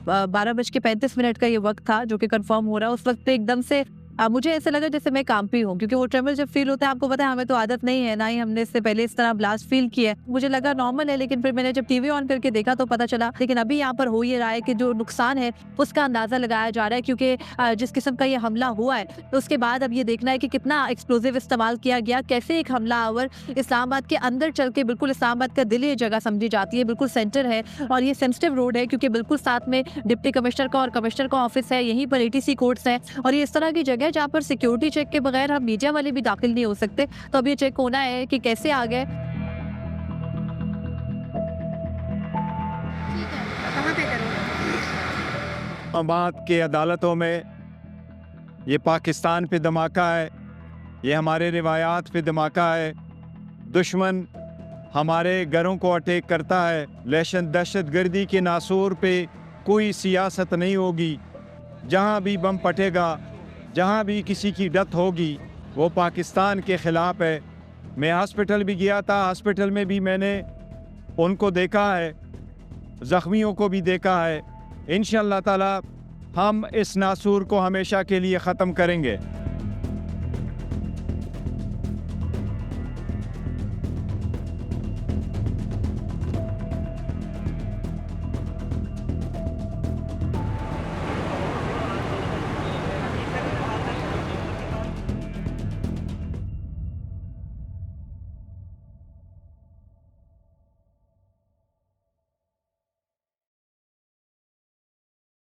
12:35 का ये वक्त था जो कि कंफर्म हो रहा है। उस वक्त पे एकदम से मुझे ऐसा लगा जैसे मैं कांपी हूँ, क्योंकि वो ट्रेमर जब फील होता है, आपको पता है हमें तो आदत नहीं है, ना ही हमने इससे पहले इस तरह ब्लास्ट फील किया है। मुझे लगा नॉर्मल है, लेकिन फिर मैंने जब टीवी ऑन करके देखा तो पता चला। लेकिन अभी यहाँ पर हो ये रहा है कि जो नुकसान है उसका अंदाजा लगाया जा रहा है, क्योंकि जिस किस्म का ये हमला हुआ है तो उसके बाद अब ये देखना है कि कितना एक्सप्लोजिव इस्तेमाल किया गया, कैसे एक हमलावर इस्लामाबाद के अंदर चल के, बिल्कुल इस्लामाबाद का दिल ये जगह समझी जाती है, बिल्कुल सेंटर है और ये सेंसिटिव रोड है, क्योंकि बिल्कुल साथ में डिप्टी कमिश्नर का और कमिश्नर का ऑफिस है, यहीं पर एटीसी कोर्ट्स हैं और ये इस तरह की जगह है जहाँ पर सिक्योरिटी चेक के बगैर हम मीडिया वाले भी दाखिल नहीं हो सकते। तो अब ये चेक होना है कि कैसे आ गए। ठीक है, कहाँ पे करोगे? इस्लामाबाद के अदालतों में। ये पाकिस्तान पे धमाका है, ये हमारे रिवायात पे धमाका है। दुश्मन हमारे घरों को अटैक करता है, लेकिन दहशतगर्दी के नासूर पे कोई सियासत नहीं होगी। जहाँ भी बम फटेगा, जहाँ भी किसी की डेथ होगी, वो पाकिस्तान के ख़िलाफ़ है। मैं हॉस्पिटल भी गया था, हॉस्पिटल में भी मैंने उनको देखा है, ज़ख्मियों को भी देखा है। इंशाअल्लाह ताला हम इस नासूर को हमेशा के लिए ख़त्म करेंगे।